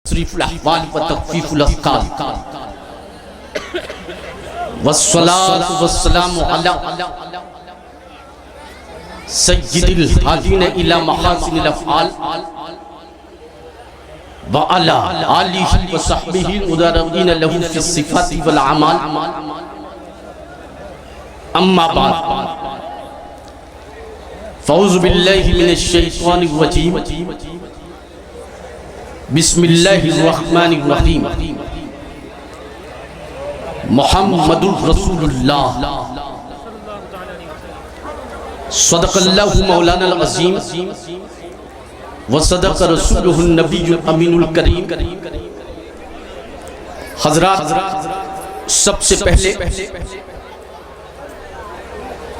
تصریف الاحوال و تخفیف الاثقال والصلاة والسلام علی سید الحادین الی محاسن الافعال وعلی آلہ وصحبہ المدارعین لہ فی الصفات والاعمال اما بعد فاعوذ باللہ من الشیطان الرجیم بسم اللہ الرحمن الرحیم محمد رسول اللہ صدق اللہ مولانا العظیم وصدق رسولہ النبی الامین الکریم۔ حضرات، سب سے پہلے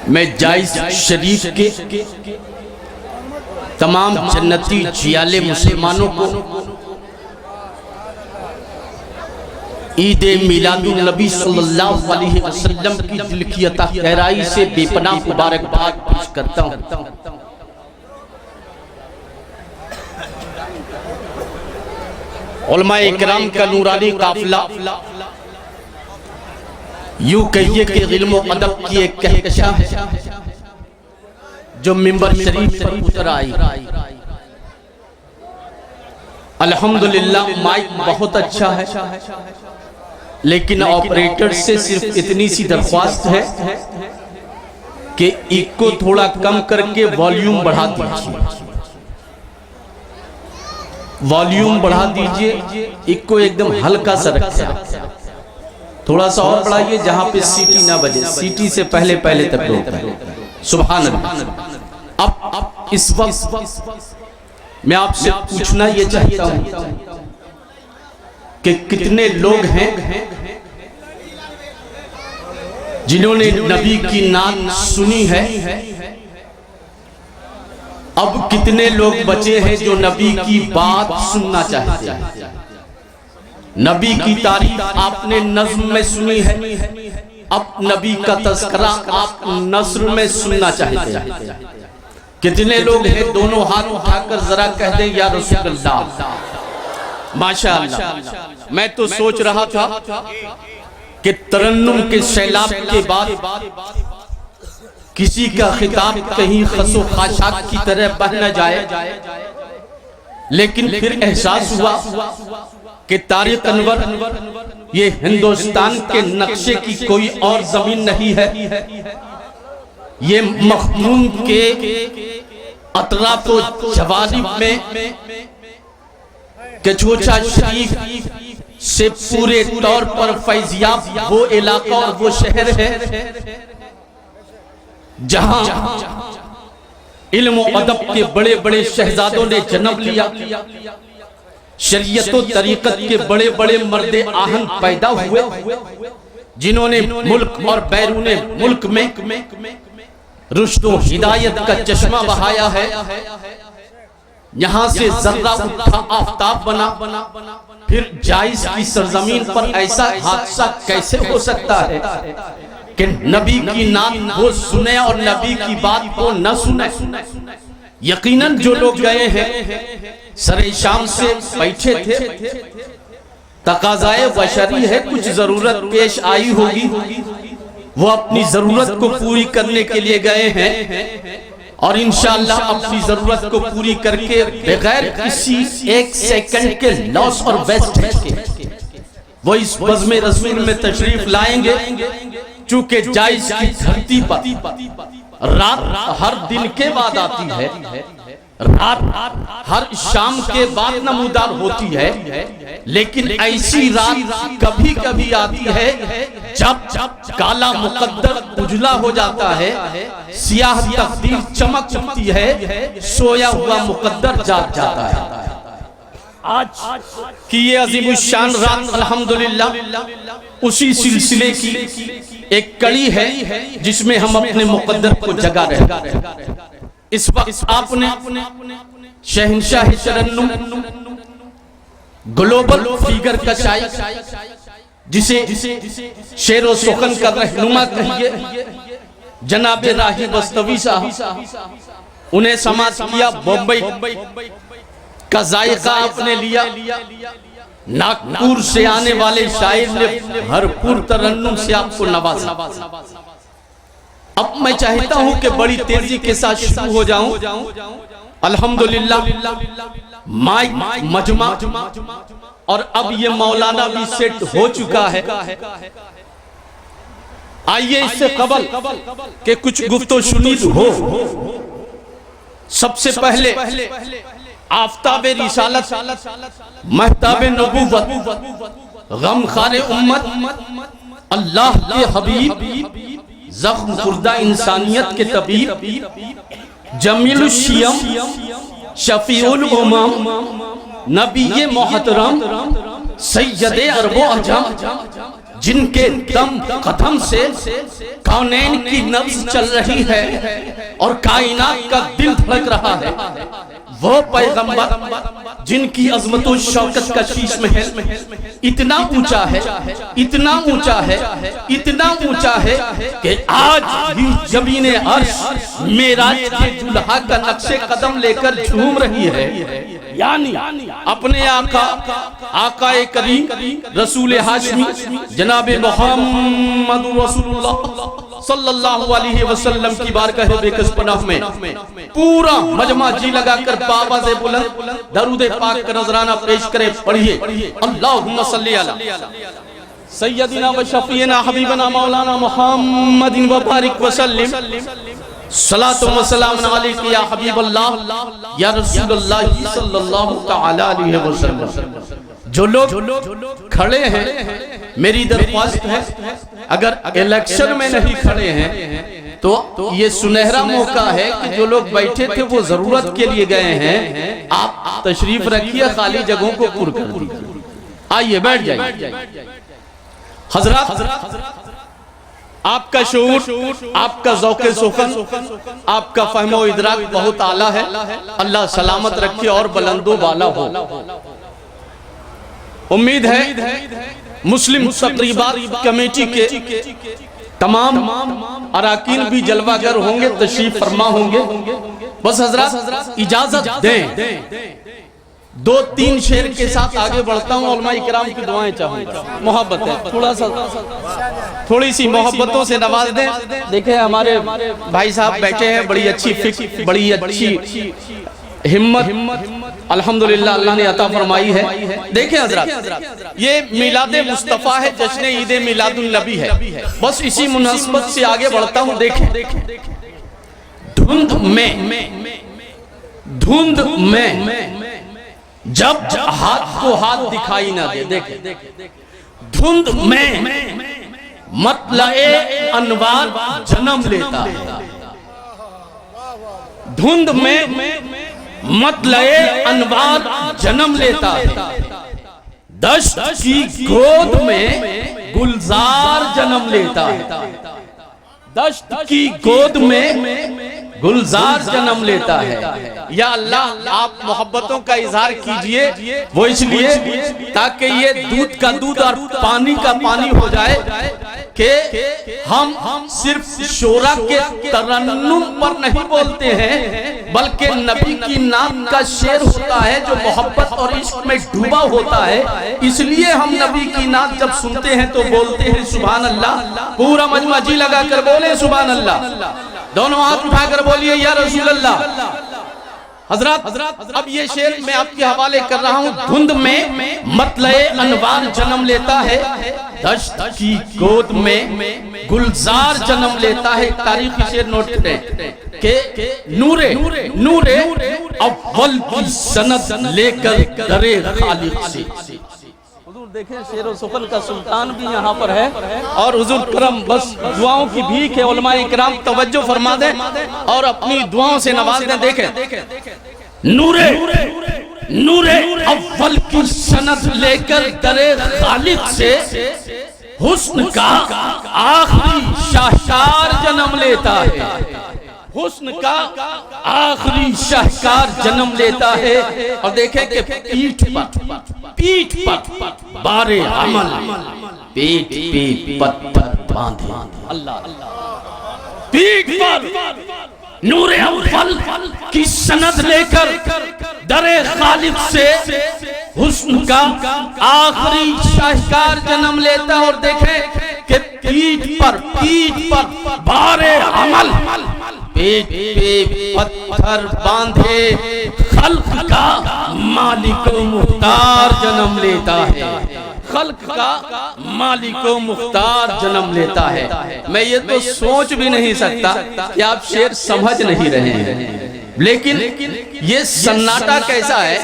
میں جائز شریف کے تمام جنتی جیال مسلمانوں کو عید میلاد النبی صلی اللہ علیہ وسلم کی دل کی عطا گہرائی سے بے پناہ مبارکباد پیش کرتا ہوں۔ علماء اکرام کا نورانی قافلہ یوں کہیے کہ علم و ادب کی ایک کہکشاں ہے جو منبر شریف پر اتر آئی۔ الحمدللہ مائک بہت اچھا ہے، لیکن آپریٹر سے صرف اتنی سی درخواست ہے کہ ایکو تھوڑا کم کر کے والیوم بڑھا دیجئے، والیوم بڑھا دیجئے، ایکو ایک دم ہلکا سا رکھیں، تھوڑا سا اور بڑھائیے جہاں پہ سیٹی نہ بجے، سیٹی سے پہلے تک روکتا ہے۔ سبحان اللہ۔ اب اس وقت میں آپ سے پوچھنا یہ چاہتا ہوں کہ کتنے لوگ ہیں جنہوں نے نبی کی نعت سنی ہے؟ اب کتنے لوگ بچے ہیں جو نبی کی بات سننا چاہتے ہیں؟ نبی کی تعریف آپ نے نظم میں سنی ہے، اب نبی کا تذکرہ آپ نثر میں سننا چاہتے ہیں۔ کتنے لوگ ہیں دونوں ہاتھ اٹھا کر ذرا کہہ دیں یا رسول اللہ؟ ماشاءاللہ۔ میں تو سوچ رہا تھا کہ ترنم کے سیلاب کے بعد کسی کا خطاب کہیں خس و خاشاک کی طرح بہ نہ جائے، لیکن پھر احساس ہوا کہ طارق انور یہ ہندوستان کے نقشے کی کوئی اور زمین نہیں ہے، یہ مخدوم کے اطراف و جوانب میں کچھوچا شریف سے پورے طور پر فیضیاب وہ علاقہ اور وہ شہر ہے جہاں علم و ادب کے بڑے بڑے شہزادوں نے جنم لیا، شریعت و طریقت کے بڑے بڑے مرد آہن پیدا ہوئے جنہوں نے ملک اور بیرون ملک میں رشد و ہدایت کا چشمہ بہایا ہے۔ یہاں سے ذرہ اٹھا آفتاب بنا، پھر جائز کی سرزمین پر ایسا حادثہ کیسے ہو سکتا ہے کہ نبی کی نعت وہ سنے اور نبی کی بات وہ نہ سنے؟ یقیناً جو لوگ گئے ہیں سر شام سے بیٹھے تھے، تقاضائے بشری ہے، کچھ ضرورت پیش آئی ہوگی، وہ اپنی ضرورت کو پوری کرنے کے لیے گئے ہیں، اور انشاءاللہ اپنی ضرورت کو پوری کر کے بغیر کسی ایک سیکنڈ کے لاس اور ویسٹ کے وہ اس بزم رسول میں تشریف لائیں گے۔ چونکہ جائز کی دھرتی پر رات ہر دن کے بعد آتی ہے، رات ہر شام کے بعد نمودار ہوتی ہے، لیکن ایسی رات کبھی کبھی آتی ہے جب کالا مقدر اجلا ہو جاتا ہے، سیاہ تقدیر چمک چمکتی ہے، سویا ہوا مقدر جاگ جاتا ہے۔ آج کی یہ عظیم الشان رات الحمدللہ اسی سلسلے کی ایک کڑی ہے جس میں ہم اپنے مقدر کو جگا رہے ہیں۔ اس وقت آپ نے شہنشاہ ترنم گلوبل فیگر کا شائع جسے شعر و سخن کا رہنما کہیے جناب راہی بستوی صاحب، انہیں سماعت کیا بمبئی کا ذائقہ آپ نے لیا، ناگپور سے آنے والے شاعر نے بھرپور ترنم سے آپ کو نوازا۔ اب میں چاہتا ہوں کہ بڑی تیزی کے ساتھ شروع ہو جاؤں۔ الحمدللہ مائک مجمع اور اب یہ مولانا بھی سیٹ ہو چکا ہے۔ آئیے اس سے قبل کہ کچھ گفت و شنید ہو، سب سے پہلے آفتاب رسالت، مہتاب نبوت، غمخوار امت، اللہ کے حبیب، زخم خوردہ انسانیت کے طبیب، جمیل الشیم، شفیع الامم، نبی محترم، سید عرب و عجم، جن کے دم قدم سے کونین کی نبض چل رہی ہے اور کائنات کا دل دھڑک رہا ہے، وہ پیغمبر جن کی عظمت و شوکت کا شیش محل اتنا اونچا ہے، اتنا اونچا ہے، اتنا اونچا ہے کہ آج بھی زمین عرش معراج کے دلہا کا نقش قدم لے کر جھوم رہی ہے۔ یعنی اپنے آقا کریم رسول ہاشمی جناب محمد رسول اللہ صلی اللہ علیہ وسلم کی بارگاہ بے کس پناہ میں پورا مجمع جی لگا کر بابا سے بلند درود پاک کا نذرانہ پیش کرے، پڑھیے اللہم صلی علی سیدنا و شفیعنا حبیبنا مولانا محمد و بارک وسلم، صلاة و سلام علیک یا حبیب اللہ یا رسول اللہ صلی اللہ تعالی علیہ وسلم۔ جو لوگ کھڑے ہیں میری درخواست ہے، اگر الیکشن میں نہیں کھڑے ہیں تو یہ سنہرا موقع ہے کہ جو لوگ بیٹھے تھے وہ ضرورت کے لیے گئے ہیں، آپ تشریف رکھیے، خالی جگہوں کو پر کر دیجیے۔ آئیے بیٹھ جائیے۔ حضرات، آپ کا شعور، آپ کا ذوق سخن، آپ کا فہم و ادراک بہت اعلیٰ ہے، اللہ سلامت رکھے اور بلند و بالا ہو۔ امید ہے مسلم تقریبات کمیٹی کے تمام اراکین بھی جلوہ گر ہوں گے، تشریف فرما ہوں گے۔ بس حضرات اجازت دیں، دو تین شعر کے ساتھ آگے بڑھتا ہوں، علماء اکرام کی دعائیں چاہوں گا، محبت ہے، تھوڑی سی محبتوں سے نواز دیں۔ دیکھیں ہمارے بھائی صاحب بیٹھے ہیں، بڑی اچھی فکر، بڑی اچھی ہمت الحمدللہ اللہ نے عطا فرمائی ہے۔ دیکھیں حضرات، یہ میلاد مصطفیٰ ہے، جشن عید میلاد النبی ہے، بس اسی مناسبت سے آگے بڑھتا ہوں۔ دیکھیں دھند میں جب ہاتھ کو ہاتھ دکھائی نہ دے، دیکھیں دھند میں مطلع انوار جنم لیتا ہے، دھند میں مطلع انوار جنم لیتا ہے، دشت کی گود میں گلزار جنم لیتا ہے، دشت کی گود میں گلزار جنم لیتا ہے۔ یا اللہ آپ محبتوں کا اظہار کیجئے، وہ اس لیے تاکہ یہ دودھ کا دودھ اور پانی کا پانی ہو جائے کہ ہم صرف شعرا کے ترنم پر نہیں بولتے ہیں، بلکہ نبی کی نعت کا شعر ہوتا ہے جو محبت اور عشق میں ڈوبا ہوتا ہے۔ اس لیے ہم نبی کی نعت جب سنتے ہیں تو بولتے ہیں سبحان اللہ، پورا مجمع جی لگا کر بولے سبحان اللہ، دونوں ہاتھ اٹھا کر بولیے یا رسول اللہ۔ حضرات اب یہ شعر میں آپ کے حوالے کر رہا ہوں۔ دھند میں مطلع انوار جنم لیتا ہے، دشت کی گود میں گلزار جنم لیتا ہے۔ تاریخی شعر نوٹ کریں کہ نور اول کی سند لے کر درِ خالق سے۔ حضور دیکھیں شعر و سخن کا سلطان بھی یہاں پر ہے، اور حضور کرم بس دعاؤں کی بھیک ہے، علماء اکرام توجہ فرما دیں اور اپنی دعاؤں سے نواز دیں۔ دیکھیں نور اول کی سند لے کر درِ خالق سے حسن کا آخری شاہکار جنم لیتا ہے، حسن کا آخری شاہکار جنم لیتا ہے۔ اور دیکھیں کہ پیٹھ پر بار عمل، پیٹ پہ پتھر باندھے، اللہ پیٹھ پر نور اول کی سند لے کر در خالق سے حسن کا آخری شاہکار جنم لیتا ہے. اور دیکھیں کہ پیٹھ پر بار عمل، پیٹ پہ پتھر باندھے خلق کا مالک و مختار جنم لیتا ہے. خلق کا مالک و مختار جنم لیتا ہے. میں یہ تو سوچ بھی نہیں سکتا کہ آپ شعر سمجھ نہیں رہے ہیں، لیکن یہ سناٹا کیسا ہے،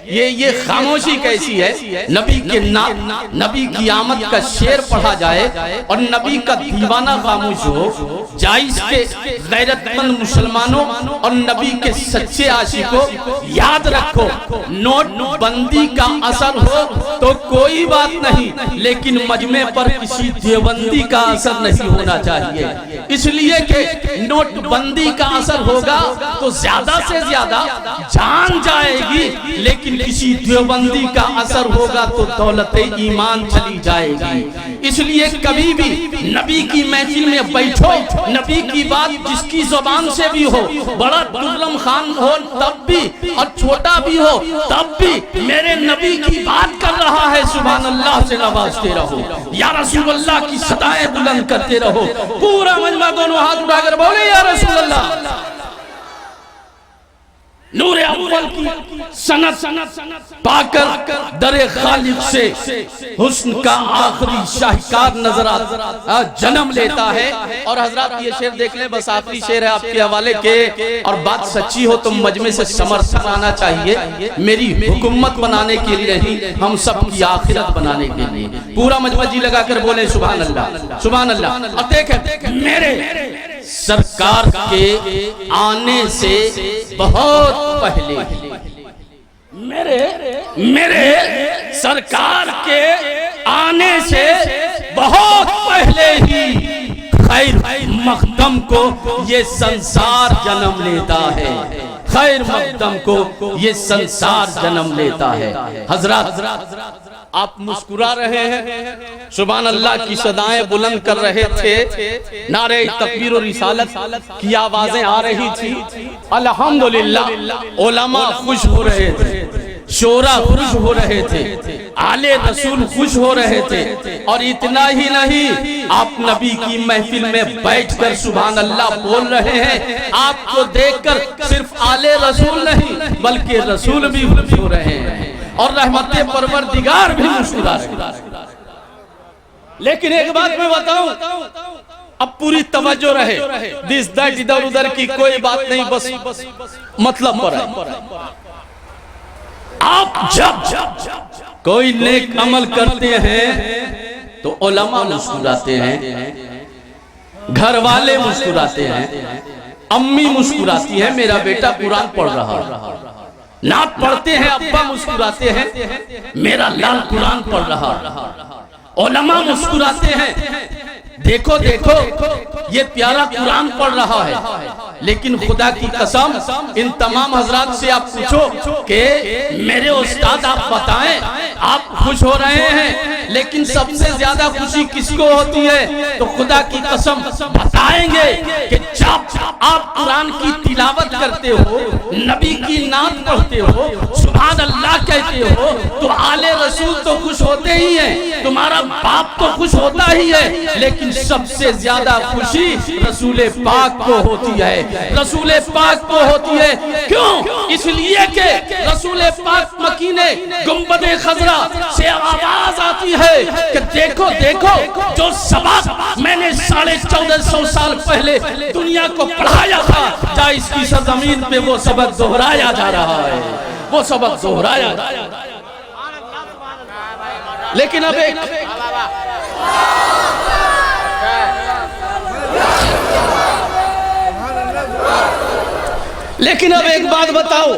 یہ خاموشی کیسی ہے. نبی کی آمد کا شعر پڑھا جائے اور نبی کا دیوانہ خاموش ہو. جائز کے غیرت مند مسلمانوں اور نبی کے سچے عاشقوں، یاد رکھو نوٹ بندی کا اثر ہو تو کوئی بات نہیں، لیکن مجمع پر کسی دیوبندی کا اثر نہیں ہونا چاہیے. اس لیے کہ نوٹ بندی کا اثر ہوگا تو زیادہ سے زیادہ جان جائے گی، لیکن کسی دیوبندی کا اثر ہوگا تو دولت ایمان چلی جائے گی. اس لیے کبھی بھی نبی کی محفل میں بیٹھو، نبی کی بات جس کی زبان سے بھی ہو، بڑا دلم خان ہو تب بھی اور چھوٹا بھی ہو تب بھی، میرے نبی کی بات کر رہا ہے، سبحان اللہ سے نوازتے رہو، یا رسول اللہ کی صدائیں بلند کرتے رہو. پورا مجمع دونوں ہاتھ اٹھا کر بولے یا رسول اللہ. نور اول کی سند پا کر در خالق سے حسن کا آخری شاہکار نظر جنم لیتا ہے. اور حضرات یہ شعر دیکھ لیں، بس آخری شعر ہے آپ کے حوالے کے، اور بات سچی ہو تو مجمع سے سمرتھن آنا چاہیے، میری حکومت بنانے کے لیے نہیں، ہم سب کی آخرت بنانے کے لیے. پورا مجمع جی لگا کر بولیں سبحان اللہ سبحان اللہ. اور دیکھیں میرے سرکار کے آنے سے بہت پہلے، میرے سرکار کے آنے سے بہت پہلے ہی خیر مقدم کو یہ سنسار جنم لیتا ہے. خیر مقدم کو یہ سنسار جنم لیتا ہے. حضرات آپ مسکرا رہے ہیں، سبحان اللہ کی صدائیں بلند کر رہے تھے، نعرہ تکبیر و رسالت کی آوازیں آ رہی تھی. الحمدللہ علماء خوش ہو رہے تھے، شورا خوش ہو رہے تھے، آل رسول خوش ہو رہے تھے. اور اتنا ہی نہیں، آپ نبی کی محفل میں بیٹھ کر سبحان اللہ بول رہے ہیں. آپ کو دیکھ کر صرف آل رسول نہیں بلکہ رسول بھی خوش ہو رہے ہیں اور رحمت پروردگار بھی مسکرا رہے ہیں. لیکن ایک بات میں بتاؤں، اب پوری توجہ رہے، دس دیٹ ادھر ادھر کی کوئی بات نہیں، بس مطلب پر ہے. آپ جب کوئی نیک عمل کرتے ہیں تو علماء مسکراتے ہیں، گھر والے مسکراتے ہیں، امی مسکراتی ہے میرا بیٹا قرآن پڑھ رہا ہے، نعت پڑھتے ہیں ابا مسکراتے ہیں میرا لال قرآن پڑھ رہا ہے، علماء مسکراتے ہیں دیکھو دیکھو یہ پیارا قرآن پڑھ رہا ہے. لیکن خدا کی قسم ان تمام حضرات سے آپ پوچھو کہ میرے استاد آپ بتائیں، آپ خوش ہو رہے ہیں لیکن سب سے زیادہ خوشی کس کو ہوتی ہے؟ تو خدا کی قسم بتائیں گے کہ جب آپ قرآن کی تلاوت کرتے ہو، نبی کی نعت پڑھتے ہو، سبحان اللہ کہتے ہو، تو آل رسول تو خوش ہوتے ہی ہیں، تمہارا باپ تو خوش ہوتا ہی ہے، لیکن سب سے زیادہ خوشی رسول پاک کو ہوتی ہے، رسول پاک کو ہوتی ہے. کیوں؟ اس لیے کہ رسول پاک مکینے گنبد خضرا سے آواز آتی ہے کہ دیکھو دیکھو جو سبق میں نے 1450 سال پہلے دنیا کو پڑھایا تھا، جا اس کی سرزمین پہ وہ سبق دہرایا جا رہا ہے، وہ سبق دہرایا جا رہا ہے. لیکن اب ایک بات بتاؤ،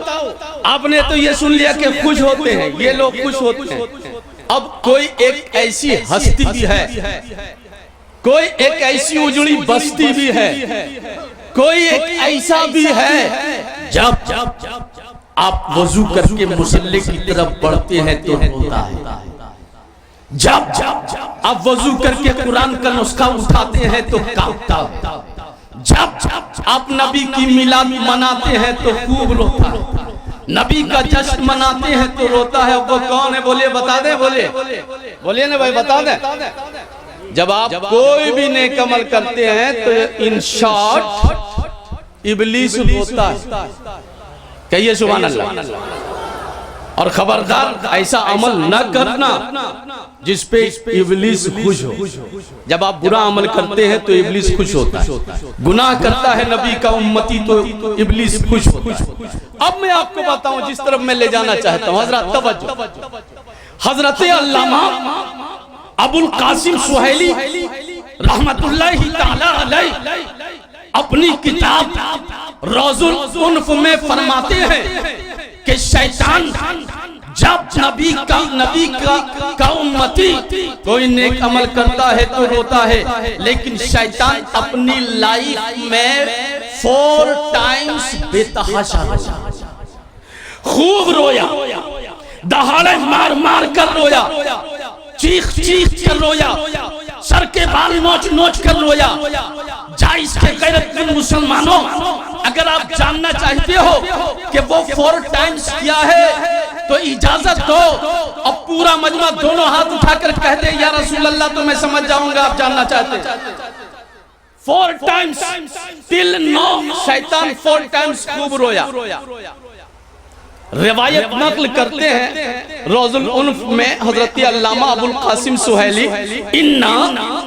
آپ نے تو یہ سن لیا کہ خوش ہوتے ہیں یہ لوگ، خوش ہوتے ہیں. اب کوئی ایک ایسی ہستی بھی ہے، کوئی ایک ایسی اجڑی بستی بھی ہے، کوئی ایک ایسا بھی ہے جب آپ وضو کر کے مصلی کی طرف بڑھتے ہیں تو ہوتا ہے، جب آپ وضو کر کے قرآن کا نسخہ اٹھاتے ہیں تو کانپتا ہے، جب آپ نبی کی میلاد مناتے ہیں تو خوب روتا ہے، نبی کا جشن مناتے ہیں تو روتا ہے۔ وہ کون ہے بولے، بتا دیں، بولے نا بھائی، بتا دیں۔ جب آپ کوئی بھی نیک عمل کرتے ہیں تو ان شارٹ ابلیس روتا ہے۔ کہیے سبحان اللہ۔ اور خبردار ایسا عمل نہ کرنا جس پہ ابلیس خوش ہو۔ جب آپ برا عمل کرتے ہیں تو ابلیس خوش ہوتا ہے، گناہ کرتا ہے نبی کا امتی تو ابلیس خوش ہوتا ہے۔ اب میں آپ کو بتاؤں جس طرف میں لے جانا چاہتا ہوں، حضرات توجہ۔ حضرت علامہ ابو القاسم سہیلی رحمت اللہ تعالی علیہ اپنی کتاب روض الانف میں فرماتے ہیں کہ شیطان جب نبی کا امتی کوئی نیک عمل کرتا ہے تو روتا ہے، لیکن شیطان اپنی لائف میں 4 ٹائمز بے تحاشا رویا، خوب رویا، دہاڑے مار مار کر رویا، چیخ چیخ کر رویا، سر کے بال نوچ نوچ کر رویا۔ جائز کے غیرت مند مسلمانوں، اگر آپ جاننا چاہتے ہو کہ وہ 4 ٹائمز کیا ہے تو اجازت دو، اب پورا مجمع دونوں ہاتھ اٹھا کر کہہ دے یا رسول اللہ تو میں سمجھ جاؤں گا آپ جاننا چاہتے ہیں۔ 4 ٹائمز تل 9 شیطان 4 ٹائمز خوب رویا۔ روایت نقل کرتے ہیں روض الانف میں حضرت علامہ ابو القاسم سہیلی، اِنَّا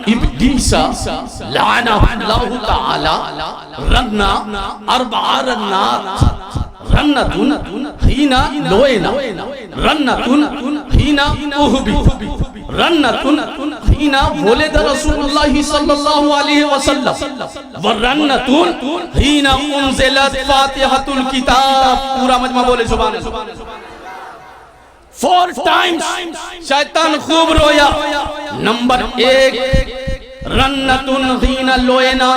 ابلیس لعنہ اللہ تعالی رنّا 4 رنات، رنتن حین لوئنا، رنتن حین اہبی، رنتن حین ولد رسول اللہ صلی اللہ علیہ وسلم، ورنتن حین انزلت فاتحۃ الکتاب۔ پورا مجمع بولے سبحان اللہ۔ 4 ٹائمز شیطان خوب رویا۔ نمبر 1 رنتن حین لوئنا،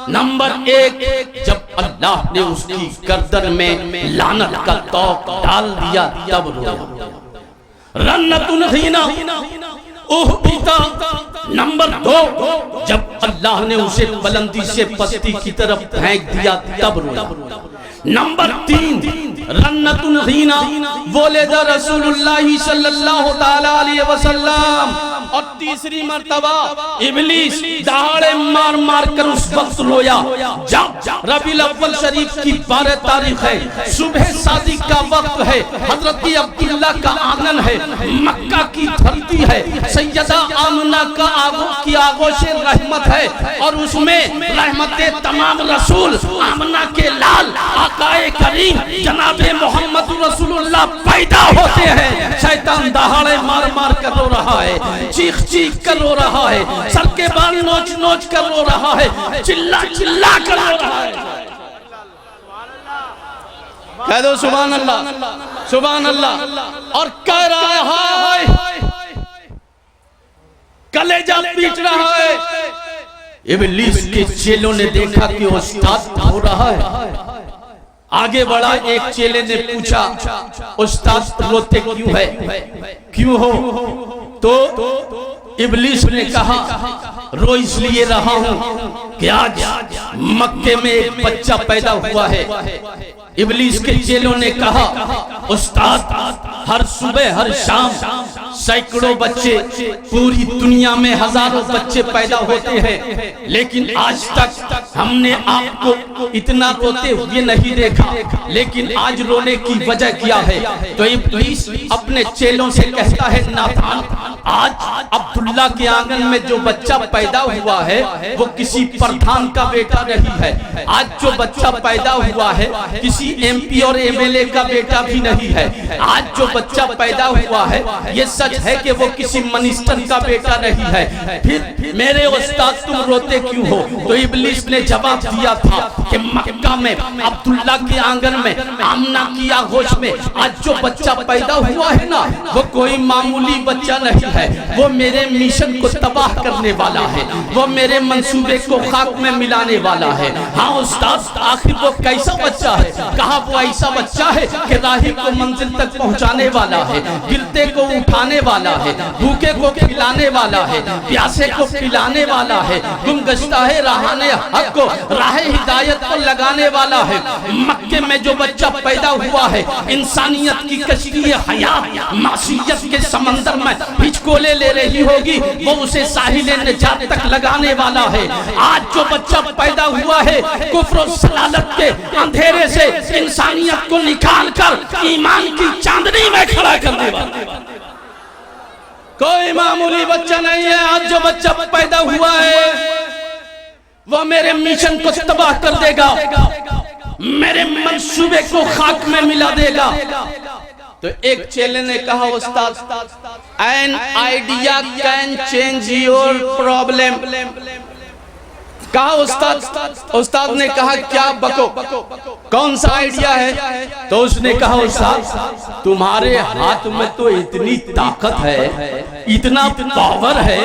نمبر 1 جب اللہ نے اس کی گردن میں لعنت کا طوق ڈال دیا تب رویا۔ رنتن حین اہبتا، نمبر 2 جب اللہ نے اسے بلندی سے پستی کی طرف پھینک دیا تب رویا۔ نمبر 3 رنتن حین ولد رسول اللہ صلی اللہ تعالی علیہ وسلم، اور تیسری مرتبہ ابلیس دہاڑے مار مار کر اس وقت رویا جب ربیع الاول شریف کی 12 تاریخ ہے، صبح صادق کا وقت ہے، حضرت عبداللہ کا آنگن ہے، مکہ کی دھرتی ہے، سیدہ آمنہ کی آغوش رحمت ہے، اور اس میں رحمت تمام رسول آمنہ کے لال آقا کریم جناب محمد رسول اللہ پیدا ہوتے ہیں۔ شیطان دہاڑے مار مار کر رو رہا ہے، چیخ چیخ کر رو رہا ہے، سر کے بال نوچ نوچ کر رو رہا ہے، چلا چلا کر رو رہا ہے۔ کہہ دو سبحان اللہ، سبحان اللہ، اور کہہ رہا ہے ہائے کلیجہ پیٹ رہا ہے۔ ابلیس کے چیلوں نے دیکھا کہ استاد ہو رہا ہے، آگے بڑھا، ایک چیلے نے پوچھا استاد روتے کیوں ہے، کیوں ہو؟ تو ابلیس نے کہا رو اس لیے رہا ہوں کہ آج مکے میں ایک بچہ پیدا ہوا ہے۔ ابلیس کے چیلوں نے کہا استاد ہر صبح ہر شام سینکڑوں بچے، پوری دنیا میں ہزاروں بچے پیدا ہوتے ہیں، لیکن آج تک ہم نے آپ کو اتنا روتے ہوئے نہیں دیکھا، لیکن آج رونے کی وجہ کیا ہے؟ تو ابلیس اپنے چیلوں سے کہتا ہے ناتان، آج عبداللہ کے آنگن میں جو بچہ پیدا ہوا ہے وہ کسی پردھان کا بیٹا نہیں ہے، آج جو بچہ پیدا ہوا ہے کسی ایم پی اور ایم ایل اے کا بیٹا بھی نہیں ہے، آج جو بچہ پیدا ہوا ہے یہ سچ ہے کہ وہ کسی منسٹر کا بیٹا نہیں ہے، پھر میرے استاد تم روتے کیوں ہو؟ تو ابلیس نے جواب دیا تھا کہ مکہ میں عبداللہ کے آنگن میں آمنہ کی آغوش میں آج جو بچہ پیدا ہوا ہے نا وہ کوئی معمولی بچہ نہیں ہے، وہ میرے مشن کو تباہ کرنے والا ہے، وہ میرے منصوبے کو خاک میں ملانے والا ہے۔ ہاں استاد، آخر وہ کیسا بچہ ہے؟ کہا وہ ایسا بچہ ہے کہ راہی کو منزل تک پہنچانے والا ہے، گرتے کو اٹھانے والا ہے، بھوکے کو کھلانے والا ہے، پیاسے کو پلانے والا ہے، گم گشتہ ہے راہان حق کو راہ ہدایت کو لگانے والا ہے۔ مکے میں جو بچہ پیدا ہوا ہے، انسانیت کی کشتی حیات معصیت کے سمندر میں ہچکولے لے رہی ہوگی، وہ اسے ساحل نجات تک لگانے والا ہے۔ آج جو بچہ پیدا ہوا ہے، کفر و ضلالت کے اندھیرے سے انسانیت کو نکال کر ایمان کی چاندنی میں کھڑا کرنے والا کوئی معمولی بچہ نہیں ہے۔ آج جو بچہ پیدا ہوا ہے، وہ میرے مشن کو تباہ کر دے گا، میرے منصوبے کو خاک میں ملا دے گا۔ تو ایک چیلے نے کہا استاد، an idea can change your problem۔ کہا استاد نے کہا کیا بکو، کون سا آئیڈیا ہے؟ تو اس نے کہا استاد تمہارے ہاتھ میں تو اتنی طاقت ہے، اتنا پاور ہے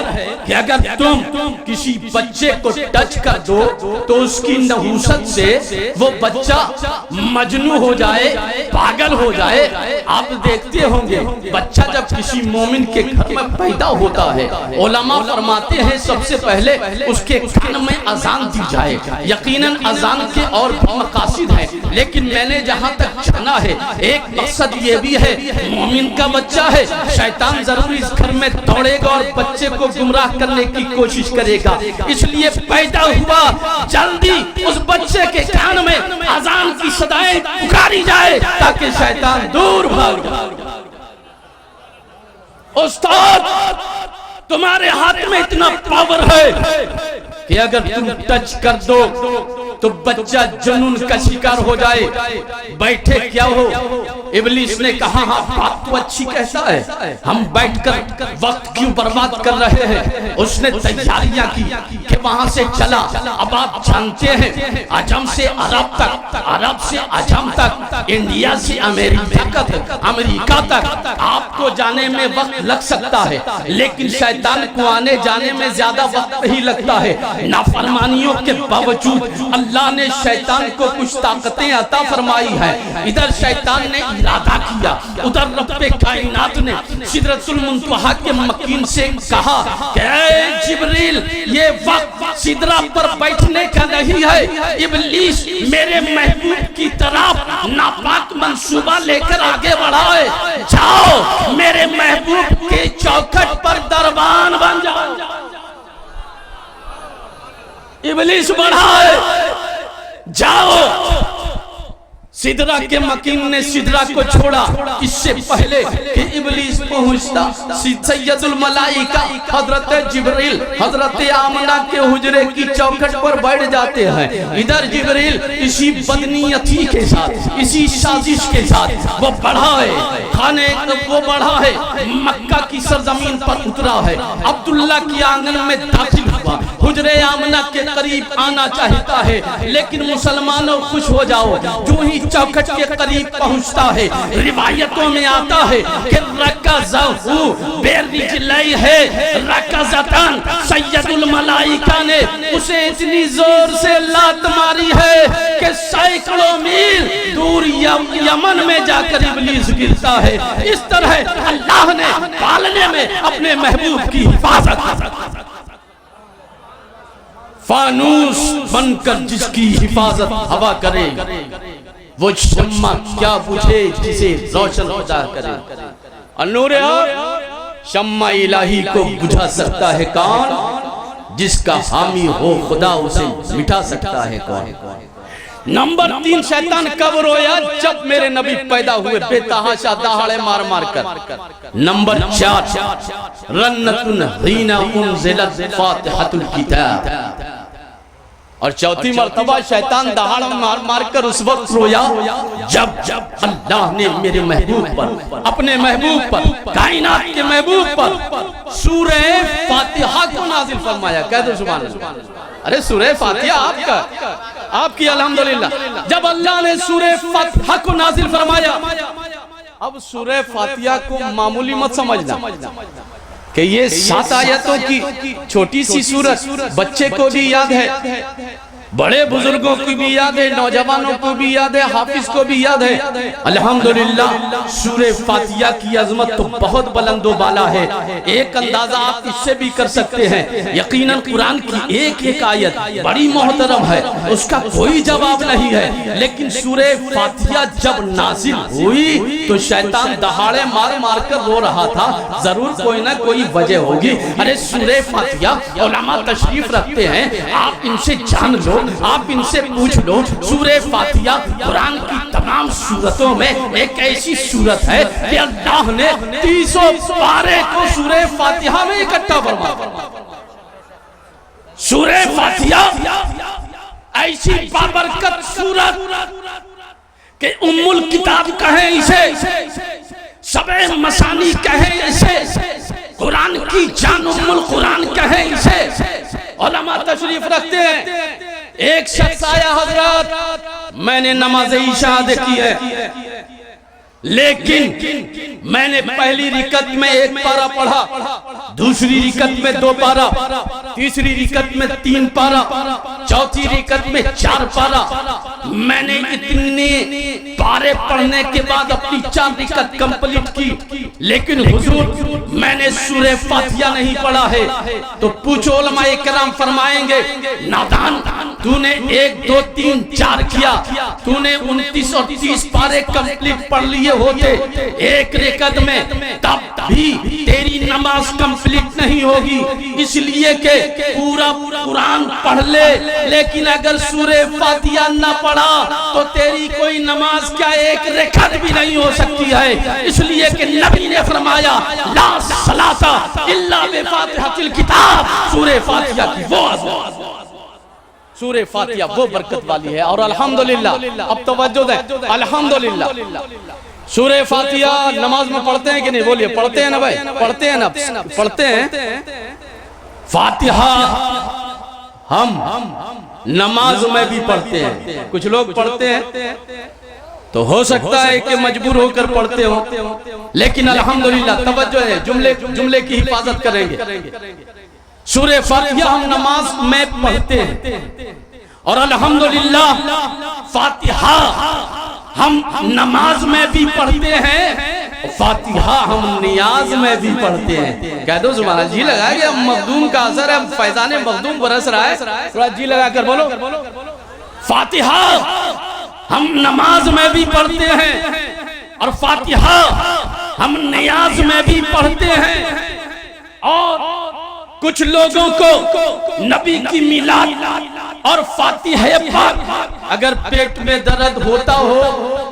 کہ اگر تم کسی بچے کو ٹچ کر دو تو اس کی نحوست سے وہ بچہ مجنون ہو جائے، پاگل ہو جائے۔ آپ دیکھتے ہوں گے بچہ جب کسی مومن کے گھر میں پیدا ہوتا ہے، علماء فرماتے ہیں سب سے پہلے اس کے کان میں اذان دی جائے۔ یقیناً اذان کے اور بھی مقاصد ہیں، لیکن میں نے جہاں تک جانا ہے ایک مقصد یہ بھی ہے، مومن کا بچہ ہے، شیطان ضرور اس گھر میں دوڑے گا اور بچے کو گمراہ کرنے کی کوشش کرے گا۔ اس لیے پیدا ہوا جلدی اس بچے کے کان میں اذان کی صدائیں پکاری جائے تاکہ شیطان دور بھاگ جائے۔ استاد تمہارے ہاتھ میں اتنا پاور ہے کہ اگر تم ٹچ کر دو تو بچہ جنون کا شکار ہو جائے۔ بیٹھے کیا ہو؟ ابلیس نے کہا ہاں بات تو اچھی کیسا ہے، ہم بیٹھ کر وقت کیوں برباد کر رہے ہیں؟ اس نے تیاریاں کی کہ وہاں سے چلا۔ اب آپ جانتے ہیں عجم سے عرب تک، عرب سے عجم تک، انڈیا سے امریکہ تک آپ کو جانے میں وقت لگ سکتا ہے، لیکن شیطان کو آنے جانے میں زیادہ وقت نہیں لگتا ہے۔ نافرمانیوں کے باوجود اللہ نے شیطان کو کچھ طاقتیں عطا فرمائی ہے۔ ادھر شیطان نے ارادہ کیا، ادھر رب کائنات نے سدرۃ المنتہا کے مکین سے کہا کہ اے جبریل یہ وقت سدرہ پر بیٹھنے کا نہیں ہے، ابلیس میرے محبوب کی طرف ناپاک منصوبہ لے کر آگے بڑھا ہے، جاؤ میرے محبوب کے چوکھٹ پر دربان بن جاؤ۔ ابلیس بڑھا ہے، جاؤ۔ سدرہ کے مکین نے سدرہ کو چھوڑا، اس سے پہلے کہ ابلیس پہنچتا سید الملائکہ حضرت جبریل حضرت آمنہ کے حجرے کی چوکھٹ پر بیٹھ جاتے ہیں۔ ادھر جبریل اسی بدنیتی کے ساتھ، اسی سازش کے ساتھ وہ بڑھا ہے، وہ بڑھا ہے، مکہ کی سرزمین پر اترا ہے، عبداللہ کی آنگن میں داخل ہوا، حجرے آمنہ کے قریب آنا چاہتا ہے، لیکن مسلمانوں خوش ہو جاؤ، جو ہی چوکھٹ کے قریب پہنچتا ہے روایتوں میں آتا ہے کہ رکزہو برجلئی ہے رکزتن، سید الملائکہ نے اسے اتنی زور سے لات ماری ہے کہ سینکڑوں میل دور یمن میں جا کر ابلیس گرتا ہے۔ اس طرح اللہ نے پالنے میں اپنے محبوب کی حفاظت، فانوس بن کر جس کی حفاظت ہوا کرے وہ شمع کیا بجھے جسے روشن خدا کرے۔ اور نور شمع الہی کو بجھا سکتا ہے کون؟ جس کا حامی ہو خدا اسے مٹا سکتا ہے کون؟ نمبر 3 شیطان کب رویا؟ جب میرے نبی پیدا ہوئے بے تحاشا دہاڑے مار مار کر۔ نمبر 4 رنتن حین انزلت فاتحۃ الکتاب، اور چوتھی مرتبہ شیطان دہاڑ مار مار کر اس وقت رویا جب اللہ نے میرے محبوب پر، اپنے محبوب پر، کائنات کے محبوب پر سورہ فاتحہ کو نازل فرمایا۔ کہہ دو سبحان اللہ۔ ارے سورہ فاتحہ آپ کا، آپ کی الحمدللہ۔ جب اللہ نے سورہ فاتحہ کو نازل فرمایا، اب سورہ فاتحہ کو معمولی مت سمجھنا، کہ یہ 7 آیتوں کی چھوٹی سی سورت بچے کو بھی یاد ہے، بڑے بزرگوں کو بھی یاد ہے، نوجوانوں کو بھی یاد ہے، حافظ کو بھی یاد ہے۔ الحمدللہ سورہ فاتحہ کی عظمت تو بہت بلند و بالا ہے، ایک اندازہ آپ اس سے بھی کر سکتے ہیں۔ یقیناً قرآن کی ایک ایک آیت بڑی محترم ہے، اس کا کوئی جواب نہیں ہے، لیکن سورہ فاتحہ جب نازل ہوئی تو شیطان دہاڑے مار مار کر رو رہا تھا، ضرور کوئی نہ کوئی وجہ ہوگی۔ ارے سورہ فاتحہ علماء تشریف رکھتے ہیں، آپ ان سے جان لو، آپ ان سے پوچھ لو۔ سورہ فاتحہ قرآن کی تمام سورتوں میں ایک ایسی سورت ہے کہ اللہ نے 30 پارے کو سورہ فاتحہ میں اکٹھا فرمایا۔ سورہ فاتحہ ایسی بابرکت سورت کہ ام الکتاب کہیں اسے، سبع مثانی کہیں اسے، قرآن کی جان ام القرآن کہیں اسے۔ علماء تشریف رکھتے ہیں، ایک شخص آیا، حضرات میں نے نماز عشاء ادا کی ہے، لیکن میں نے پہلی رکعت میں 1 پارہ پڑھا، دوسری رکعت میں 2 پارہ، تیسری رکعت میں 3 پارہ، چوتھی رکعت میں 4 پارہ۔ میں نے اتنے پارے پڑھنے کے بعد اپنی 4 رکعت کمپلیٹ کی، لیکن حضور میں نے سورہ فاتحہ نہیں پڑھا ہے۔ تو پوچھو علماء کرام فرمائیں گے، نادان تو نے 1 2 3 4 کیا، تو نے 29 اور 30 پارے کمپلیٹ پڑھ لیے ہوتے ایک رکعت میں، تب بھی تیری نماز کمپلیٹ نہیں ہوگی، اس لیے کہ پورا قرآن پڑھ لے لیکن اگر سورہ فاتحہ نہ پڑھا تو تیری کوئی نماز کیا ایک رکعت بھی نہیں ہو سکتی ہے، اس لیے کہ نبی نے فرمایا لا صلاۃ الا بفاتحۃ الکتاب، سورہ فاتحہ کی وہ عظمت، سورہ فاتحہ وہ برکت والی ہے۔ اور الحمدللہ اب توجہ دیں، الحمدللہ سورہ فاتحہ نماز میں پڑھتے ہیں کہ نہیں؟ بولیے پڑھتے ہیں نا بھائی، پڑھتے ہیں نا، پڑھتے ہیں۔ فاتحہ ہم نماز میں بھی پڑھتے ہیں، کچھ لوگ پڑھتے ہیں تو ہو سکتا ہے کہ مجبور ہو کر پڑھتے ہوں، لیکن الحمدللہ توجہ ہے، جملے کی حفاظت کریں گے۔ سورہ فاتحہ ہم نماز میں پڑھتے ہیں اور الحمدللہ فاتحہ ہم نماز میں بھی پڑھتے ہیں، فاتحہ ہم نیاز میں بھی پڑھتے ہیں۔ کہہ دو سبحان اللہ، جی لگا کہ مخدوم کا اثر ہے، فیضان مخدوم برس رہا ہے، تھوڑا جی لگا کر بولو۔ فاتحہ ہم نماز میں بھی پڑھتے ہیں اور فاتحہ ہم نیاز میں بھی پڑھتے ہیں۔ اور کچھ لوگوں کو نبی کی میلاد اور فاتحہ پاک اگر پیٹ میں درد ہوتا ہو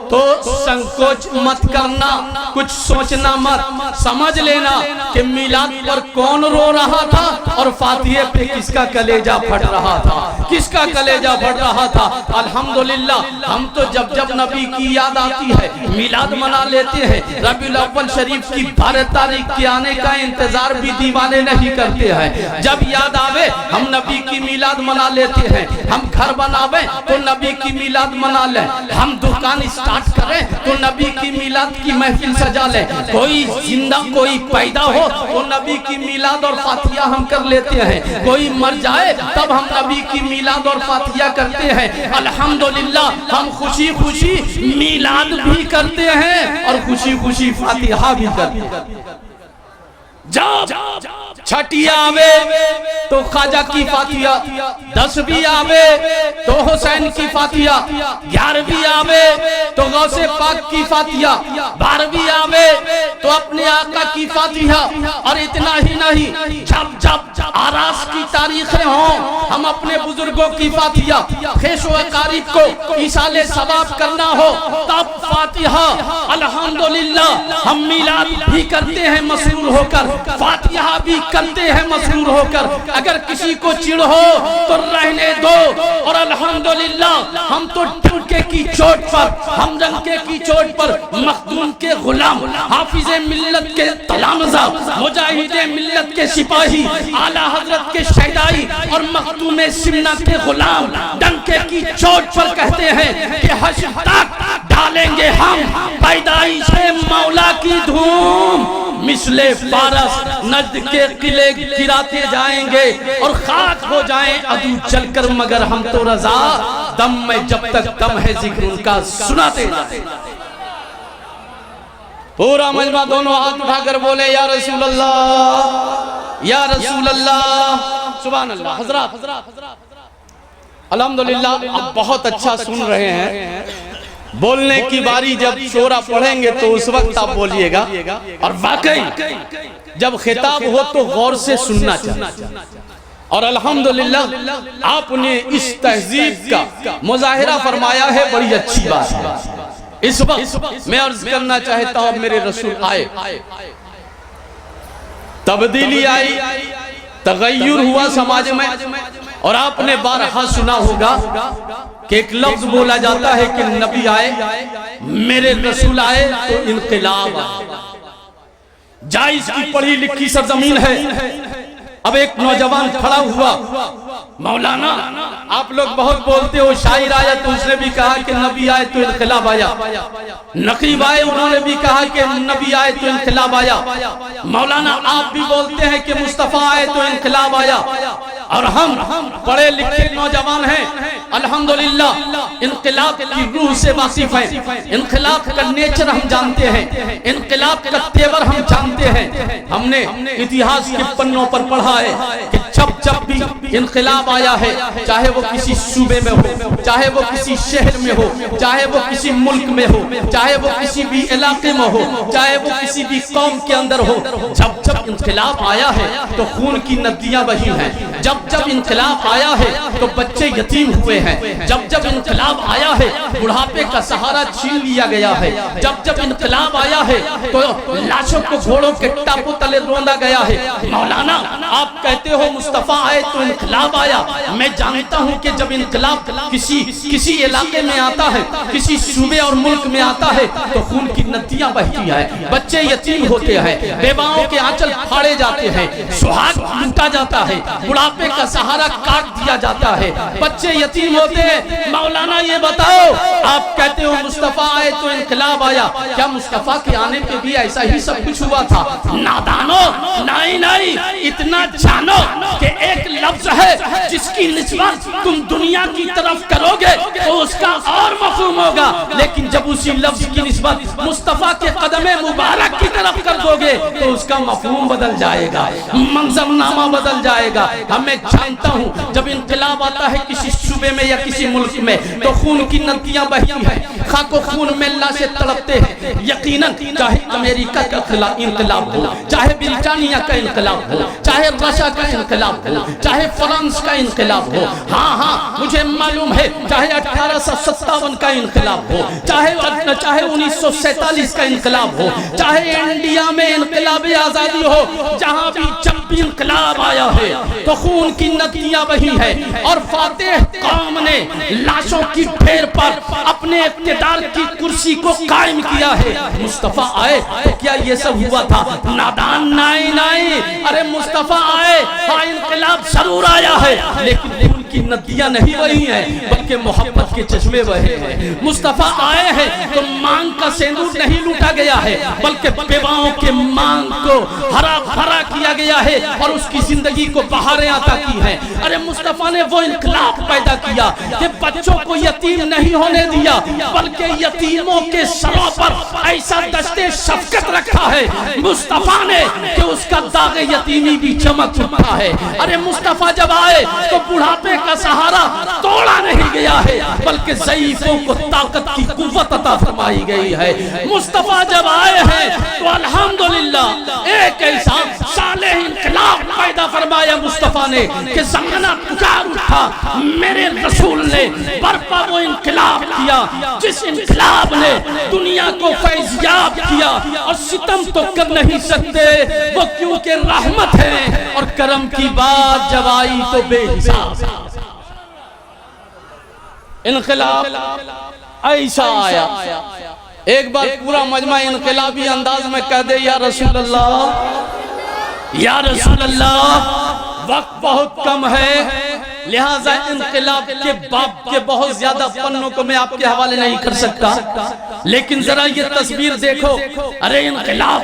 تو سنکوچ مت کرنا، کچھ سوچنا مت، سمجھ لینا کہ میلاد پر کون رو رہا تھا اور فاتحہ پہ کس کا کلیجہ پھٹ رہا تھا، کس کا کلیجہ پھٹ رہا تھا۔ الحمدللہ ہم تو جب نبی کی یاد آتی ہے میلاد منا لیتے ہیں، ربیع الاول شریف کی 12 تاریخ کے آنے کا انتظار بھی دیوانے نہیں کرتے ہیں۔ جب یاد آوے ہم نبی کی میلاد منا لیتے ہیں، ہم گھر بناوے تو نبی کی میلاد منا لیں، ہم دکان اسٹارٹ کریں تو نبی کی میلاد کی محفل سجا لیں، کوئی زندہ کوئی پیدا ہو تو نبی کی میلاد اور فاتحہ ہم کر لیتے ہیں، کوئی مر جائے تب ہم نبی کی میلاد اور فاتحہ کرتے ہیں۔ الحمدللہ ہم خوشی خوشی میلاد بھی کرتے ہیں اور خوشی خوشی فاتحہ بھی کرتے ہیں۔ جب چھٹی آوے تو خواجہ کی فاتحہ، 10ویں آوے تو حسین کی فاتحہ، 11ویں آوے تو غوث پاک کی فاتحہ، 12ویں آوے تو اپنے آقا کی فاتحہ۔ اور اتنا ہی نہیں، جب آراس کی تاریخیں ہوں ہم اپنے بزرگوں کی فاتحہ، خیش و اقارب کو ایصال ثواب کرنا ہو تب فاتحہ۔ الحمدللہ ہم میلاد بھی کرتے ہیں مسرور ہو کر، فاتحہ بھی کرتے ہیں مسرور ہو کر، اگر کسی کو چڑ ہو تو رہنے دو۔ اور الحمدللہ ہم تو ڈنکے کی چوٹ پر، ہم ڈنکے کی چوٹ پر مخدوم کے غلام، حافظ ملت کے تلامذہ، مجاہد ملت کے سپاہی، اعلیٰ حضرت کے شہدائی اور مخدوم سمنہ کے غلام ڈنکے کی چوٹ پر کہتے ہیں کہ حشر تک ڈالیں گے ہم پیدائش مولا کی دھوم، مثل فارس نجد کے قلعے گراتے جائیں گے اور خاک ہو جائیں عدو چل کر، مگر ہم تو رضا دم میں جب تک دم ہے ذکر ان کا سناتے جائیں۔ پورا مجمع دونوں ہاتھ اٹھا کر بولے یا رسول اللہ، یا رسول اللہ، سبحان اللہ۔ حضرات الحمدللہ آپ بہت اچھا سن رہے ہیں، بولنے کی باری جب شورا پڑھیں گے تو اس وقت آپ بولیے گا، اور واقعی جب خطاب ہو تو غور سے سننا چاہیے۔ اور الحمدللہ آپ نے اس تہذیب کا مظاہرہ فرمایا ہے، بڑی اچھی بات ہے۔ اس وقت میں عرض کرنا چاہتا ہوں، میرے رسول آئے، تبدیلی آئی، تغیر ہوا سماج میں، اور آپ نے بارہا سنا ہوگا کہ ایک لفظ بولا جاتا ہے کہ نبی آئے، میرے رسول آئے تو انقلاب آئے۔ جائز کی پڑھی لکھی سرزمین ہے۔ اب ایک نوجوان کھڑا ہوا، مولانا آپ لوگ بہت بولتے ہو، شاعر آیا تو اس نے بھی کہا کہ نبی آئے تو انقلاب آیا، نقیب آئے انہوں نے بھی کہا کہ نبی آئے تو انقلاب آیا، مولانا آپ بھی بولتے ہیں کہ مصطفیٰ آئے تو انقلاب آیا، اور ہم پڑھے لکھے نوجوان ہیں، الحمدللہ انقلاب کی روح سے واقف ہیں، انقلاب کا نیچر ہم جانتے ہیں، انقلاب کا تیور ہم جانتے ہیں۔ ہم نے اتہاس کے پنوں پر پڑھا ہے کہ جب بھی انقلاب آیا ہے، چاہے وہ کسی صوبے میں ہو، چاہے وہ کسی شہر میں ہو، چاہے وہ کسی ملک میں ہو، چاہے وہ کسی بھی علاقے میں ہو، چاہے وہ کسی بھی قوم کے اندر ہو، جب انقلاب آیا ہے تو خون کی ندیاں بہی ہیں، جب انقلاب آیا ہے تو بچے یتیم ہوئے ہیں، جب انقلاب آیا ہے بڑھاپے کا سہارا چھین لیا گیا ہے، جب انقلاب آیا ہے تو لاشوں کو گھوڑوں کے ٹاپوں تلے روندا گیا ہے۔ مولانا آپ کہتے ہو مصطفیٰ آئے تو انقلاب آیا، میں جانتا ہوں کہ جب انقلاب کسی علاقے میں آتا ہے، کسی صوبے اور ملک میں آتا ہے تو خون کی ندیاں بہتی ہیں، بچے یتیم ہوتے ہیں، بیواؤں کے آنچل پھاڑے جاتے ہیں، سہاگ لوٹا جاتا ہے، بڑھاپے کا سہارا کاٹ دیا جاتا ہے، بچے یتیم ہوتے ہیں۔ مولانا یہ بتاؤ، آپ کہتے ہو مصطفیٰ آئے تو انقلاب آیا، کیا مصطفیٰ کے آنے پہ بھی ایسا ہی سب کچھ ہوا تھا؟ نادانو، نہیں، اتنا جانو کہ ایک لفظ ہے جس کی نسبت تم دنیا کی طرف کرو گے تو اس کا اور مفہوم ہوگا، لیکن جب اسی لفظ کی نسبت مصطفیٰ کے قدم مبارک کی طرف کر دو گے تو اس کا مفہوم بدل جائے گا، منظر نامہ بدل جائے گا۔ میں جانتا ہوں جب انقلاب آتا ہے کسی صوبے میں یا کسی ملک میں تو خون کی ندیاں بہتی ہیں، خاک و خون میں لاشیں تڑپتے ہیں۔ یقیناً چاہے امریکہ کا انقلاب ہو، چاہے برطانیہ کا انقلاب ہو، چاہے رشیا کا انقلاب ہو، چاہے فرانس کا انقلاب ہو، ہاں مجھے معلوم ہے، چاہے 1857 کا انقلاب ہو، چاہے 1947 کا انقلاب ہو، چاہے انڈیا میں انقلاب آزادی ہو، جہاں بھی جب بھی انقلاب آیا ہے تو خون کی ندیاں بہی ہیں، اور فاتح قوم نے لاشوں کی ڈھیر پر اپنے اقتدار کی کرسی کو قائم کیا ہے۔ مصطفیٰ آئے تو کیا یہ سب ہوا تھا؟ نادان، نہیں، ارے مصطفیٰ آئے، ہاں انقلاب ضرور آیا ہے، لیکن خون کی ندیاں نہیں بہی ہیں بلکہ محبت کے چشمے بہے ہیں۔ مصطفیٰ آئے ہیں تو مانگ کا سندور نہیں لوٹا گیا ہے بلکہ بیواؤں کے مانگ کو ہرا بھرا کیا گیا ہے اور اس کی زندگی کو بہاریں عطا کی ہیں۔ ارے مصطفیٰ نے وہ انقلاب پیدا کیا کہ بچوں کو یتیم نہیں ہونے دیا بلکہ یتیموں کے سروں پر ایسا دشت شفقت رکھا ہے مصطفیٰ نے کہ اس کا داغ یتیمی بھی چمک اٹھا ہے۔ ارے مصطفیٰ جب آئے تو بڑھاپے کا سہارا توڑا نہیں گیا ہے بلکہ ضعیفوں کو طاقت کی قوت عطا فرمائی گئی ہے۔ مصطفیٰ جب آئے ہیں تو الحمدللہ ایک ایسا صالح انقلاب پیدا فرمایا مصطفیٰ نے کہ زمانہ پکار اٹھا، میرے رسول نے برپا وہ انقلاب کیا جس انقلاب نے دنیا کو فیضیاب کیا، اور ستم تو کر نہیں سکتے وہ کیونکہ رحمت ہے، اور کرم کی بات جب آئی تو بے حساب۔ انقلاب ایسا آیا، ایک بار پورا مجمع انقلابی انداز میں کہہ دے یا رسول اللہ، یا رسول اللہ۔ وقت بہت کم ہے لہٰذا انقلاب کے باب کے بہت زیادہ پنوں کو میں آپ کے حوالے نہیں کر سکتا، لیکن ذرا یہ تصویر دیکھو۔ ارے انقلاب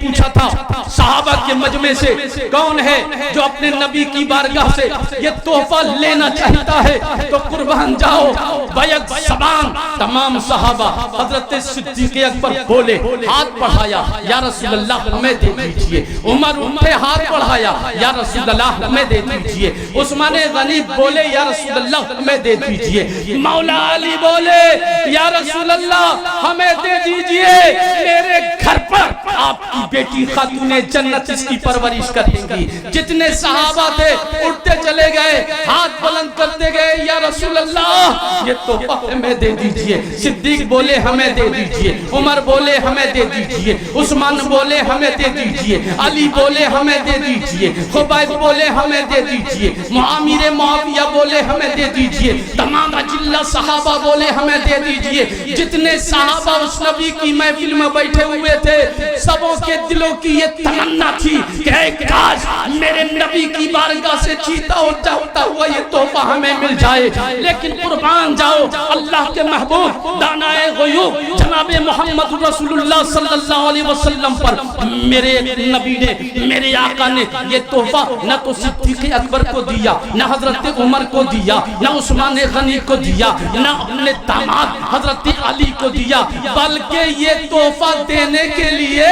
پوچھا تھا صحابہ کے مجمع سے کون ہے جو اپنے نبی کی بارگاہ سے یہ تحفہ لینا چاہتا ہے تو قربان جاؤ بیک زبان تمام صحابہ حضرت صدیق اکبر بولے ہاتھ بڑھایا یا رسول اللہ ہمیں دے دیجئے عمر اٹھے ہاتھ بڑھایا یا رسول اللہ ہمیں دے دیجئے عثمان غنی بولے یا رسول اللہ ہمیں دے دیجئے مولا علی بولے یا رسول اللہ ہمیں دے دیجئے میرے گھر پر آپ کی بیٹی خاتون جنت اس کی پرورش کریں گی جتنے صحابہ تھے اٹھتے چلے گئے ہاتھ بلند کرتے گئے یا رسول اللہ یہ تحفہ ہمیں دے دیجئے صدیق بولے ہمیں دے دیجئے عمر بولے ہمیں دے دیجئے عثمان بولے ہمیں دے دیجئے علی بولے ہمیں دے دیجئے خبیب بولے ہمیں دے دیجئے معاویہ معاویہ بولے ہمیں دے دیجئے تمام اجلہ صحابہ بولے ہمیں دے دیجئے جتنے صحابہ اس نبی کی محفل میں بیٹھے ہوئے تھے سبوں کے دلوں کی یہ تمنا تھی کہ اے کاش میرے نبی کی بارگاہ سے چیتا ہوتا ہوا یہ تحفہ ہمیں مل جائے لیکن قربان جاؤ اللہ کے محبوب دانائے غیوب جناب محمد رسول اللہ صلی اللہ علیہ وسلم پر میرے نبی نے میرے آقا نے یہ تحفہ نہ تو صدیق اکبر کو دیا نہ حضرت عمر کو دیا نہ عثمان غنی کو دیا نہ اپنے داماد حضرت علی کو دیا بلکہ یہ تحفہ دینے کے لیے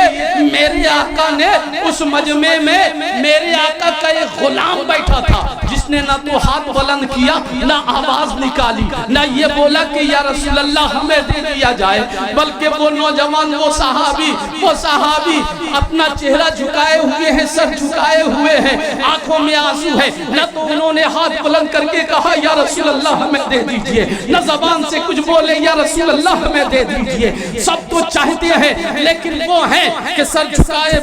میرے آقا نے اس مجمع میں میرے آقا کا ایک غلام بیٹھا تھا جس نے نہ تو ہاتھ بلند کیا نہ آواز نکالی نہ یہ بولا کہ یا رسول اللہ ہمیں دے دیا جائے بلکہ وہ نوجوان وہ صحابی اپنا چہرہ جھکائے ہوئے ہیں سر جھکائے ہوئے ہیں آنکھوں میں آنسو ہے نہ تو انہوں نے ہاتھ بلند کر کے کہا یا رسول اللہ ہمیں دے دیجئے نہ زبان سے کچھ بولے یا رسول اللہ ہمیں دے دیجئے سب تو چاہتے ہیں لیکن وہ ہیں کہ سر جھکائے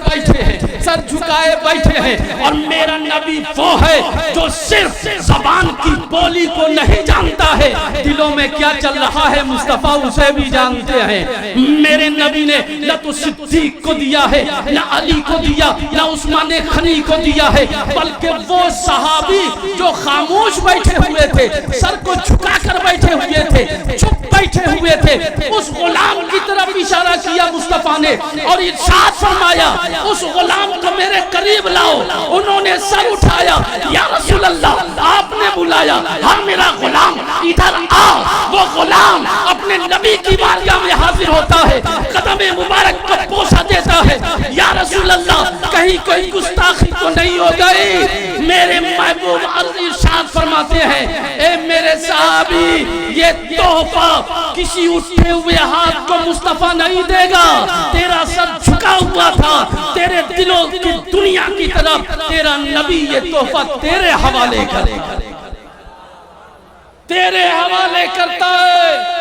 بیٹھے ہیں اور میرا نبی وہ ہے جو صرف زبان کی بولی کو نہیں جانتا ہے دلوں میں کیا چل رہا ہے مصطفیٰ اسے بھی جانتے ہیں میرے نبی نے نہ تو صدیق کو دیا ہے نہ علی کو دیا نہ عثمان غنی کو دیا ہے بلکہ وہ صحابی جو خاموش بیٹھے ہوئے تھے سر کو جھکا کر بیٹھے ہوئے تھے چپ بیٹھے ہوئے تھے اس غلام کی طرف اشارہ کیا مصطفیٰ نے اور ارشاد فرمایا اس غلام کو میرے قریب لاؤ انہوں نے سر اٹھایا یا رسول اللہ آپ نے بلایا ہاں میرا غلام ادھر آ وہ غلام اپنے نبی کی بارگاہ میں حاضر ہوتا ہے قدم مبارک کو بوسہ دیتا ہے یا رسول اللہ کہیں کوئی گستاخی تو نہیں ہو گئی میرے محبوب ارشاد فرماتے ہیں اے میرے صحابی یہ تحفہ کسی اٹھے ہوئے ہاتھ کو مصطفیٰ نہیں دے گا تیرا سر جھکا ہوا تھا تیرے دلوں کی دنیا کی طرف تیرا نبی یہ تحفہ تیرے حوالے کرتا ہے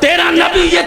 تیرا نبی یہ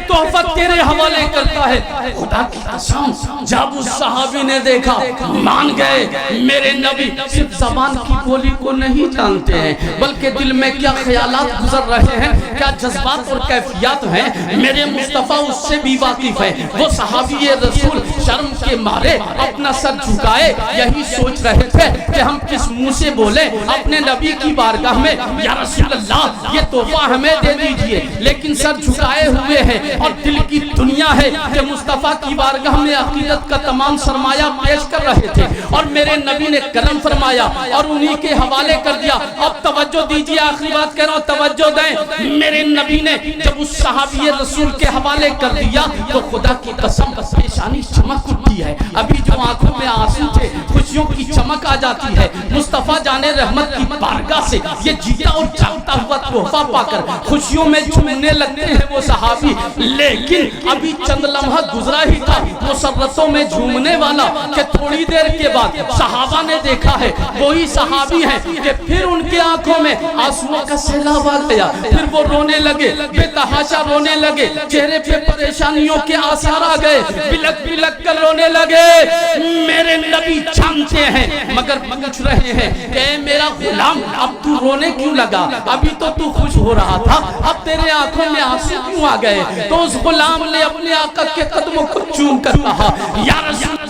تحفہ تیرے حوالے کرتا ہے خدا کی قسم جب اس صحابی نے دیکھا مان گئے میرے نبی صرف زبان کی بولی کو نہیں جانتے ہیں بلکہ دل میں کیا خیالات گزر رہے ہیں کیا جذبات اور کیفیات ہیں میرے مصطفیٰ اس سے بھی واقف ہے وہ صحابی رسول شرم کے مارے اپنا سر جھکائے یہی سوچ رہے تھے کہ ہم کس منہ سے بولیں اپنے نبی کی بارگاہ میں یا رسول اللہ یہ تحفہ ہمیں دے دیجئے لیکن سر جھکائے ہوئے ہیں اور دل کی دنیا ہے کہ مصطفیٰ کی بارگاہ میں عقیدت کا تمام سرمایہ پیش کر رہے تھے اور میرے نبی نے قلم فرمایا اور انہی کے حوالے کر دیا اب توجہ دیجئے آخری بات کہہ رہا ہوں توجہ دیں میرے نبی نے جب اس صحابی رسول کے حوالے کر دیا تو خدا کی قسم پیشانی چمک اٹھتی ہے ابھی جو آنکھوں میں آنسو تھے خوشیوں کی چمک آ جاتی ہے مصطفیٰ جان رحمت کی بارگاہ سے یہ جیتا اور جاگتا ہوا تحفہ پا کر خوشیوں میں جھومنے لگتے ہیں وہ صحابی لیکن ابھی چند لمحہ گزرا ہی تھا مسرتوں میں جھومنے والا کہ تھوڑی دیر کے بعد صحابہ نے دیکھا ہے وہی صحابی ہیں کہ پھر ان کے آنکھوں میں آنسوؤں کا سیلاب آ گیا پھر وہ رونے لگے بے تحاشا رونے لگے چہرے پہ پریشانیوں کے آثار آ گئے بلک بلک کر رونے لگے میرے نبی جانتے ہیں مگر پوچھ رہے ہیں کہ میرا غلام اب تو رونے کیوں لگا ابھی تو خوش ہو رہا تھا اب تیرے آنکھوں میں آنسو کیوں آ گئے تو اس غلام نے اپنے آقا کے قدموں کو چوم کر کہا یا رسول